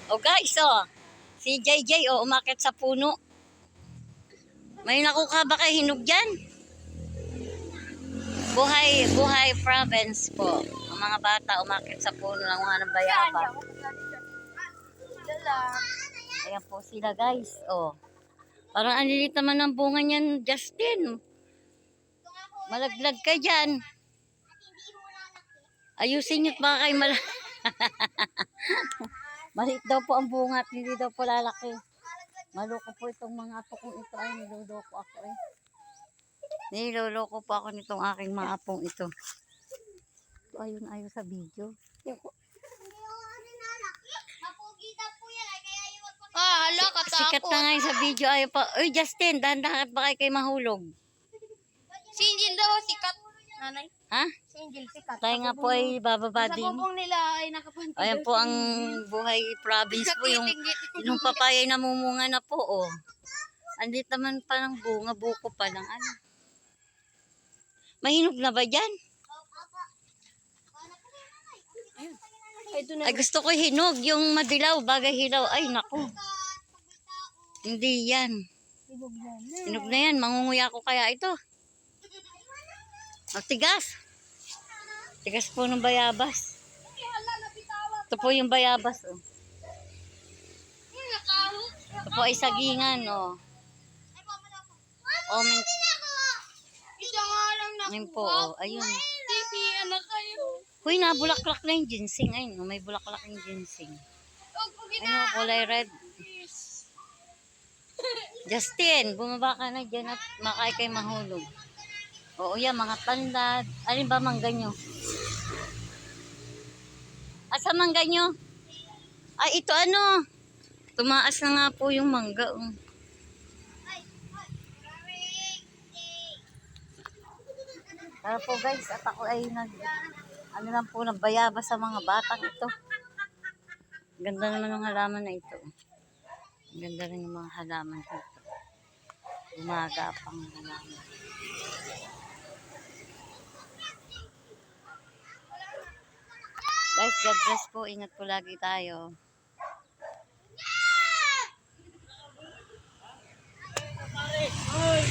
Oh guys, oh. Si JJ, oh, umakit sa puno. May nakuha ba kay hinog dyan? Buhay province po. Ang mga bata umakit sa puno ng mga ng bayaba. Ayan po sila guys, oh. Parang ang lilit naman ng bunga niyan, Justin. Malaglag ka dyan. Ayusin nyo't baka kayo maliit daw po ang bunga at hindi daw po lalaki. Maloko po itong mga apo kong ito. Ay, niloloko ako eh. Niloloko po ako nitong aking mga apong ito. Ayun, ayun sa video. Hala, katakot. Sikat na ngayon sa video. Ayaw pa. Uy, Justin, dahan-dahan ba kayo mahulog? Si Angel daw, sikat. Nanay? Ha? Si Angel, sikat. Tayo nga po ay bababa Sa din. bubong nila ay nakapantig. Ayan po ang buhay province po. Yung papaya ay namumunga na po. Oh. Andit naman pa ng bunga. Buko pa lang. Ano? Mahinog na ba dyan? Ay, gusto ko hinog. Yung madilaw, bagay hilaw. Ay, naku. Hindi yan. Hinog na yan. Mangunguya ko kaya ito. Ang tigas. Tigas po ng bayabas. Ito po yung bayabas. Oh. Ito po ay sagingan. Oh. Oh, ayun po. Oh. Ayun. Anak kayo. Huy, nabulaklak na yung ginseng. Ayun, oh, may bulaklak yung ginseng. Ayun, oh, kulay red. Justin, bumaba ka na dyan at makay kay mahulog. Oo yan, mga tandad. Alin ba mangga nyo? Asa mangga nyo? Ay, ito ano? Tumaas na nga po yung mangga. Oh. Tara po guys, at ako ay ano lang po, nagbayaba sa mga batang ito. Ganda naman ng halaman na ito. Ganda rin yung mga halaman dito. Gumagapang halaman. Guys, God bless po. Ingat po lagi tayo. Ay.